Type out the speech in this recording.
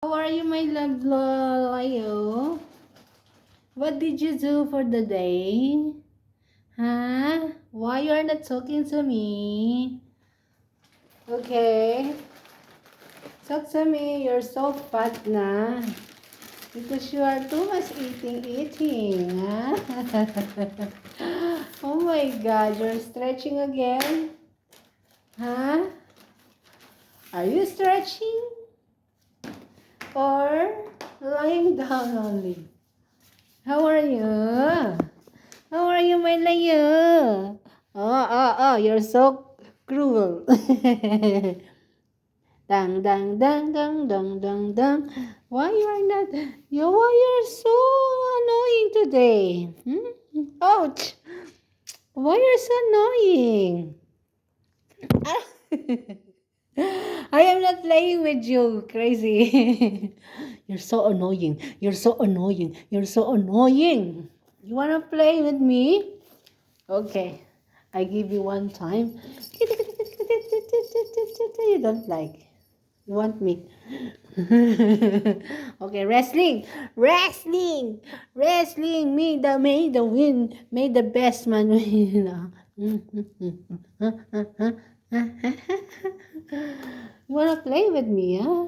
How are you, my love, Leo? What did you do for the day? Huh? Why you are not talking to me? Okay. Talk to me. You're so fat na. Because you are too much eating. Huh? Oh my God. You're stretching again? Huh? Are you stretching? Or lying down only? How are you? How are you, my Leo? Oh, you're so cruel. Dang, dang, dang, dang, dang, dang, dang. Why you are not, why you're so annoying today? Ouch! Why you're so annoying? I am not playing with you, crazy. You're so annoying. You're so annoying. You're so annoying. You wanna play with me? Okay. I give you one time. You don't like. You want me? Okay, wrestling. Wrestling. Wrestling. May the win. May the best man win. You wanna play with me, huh?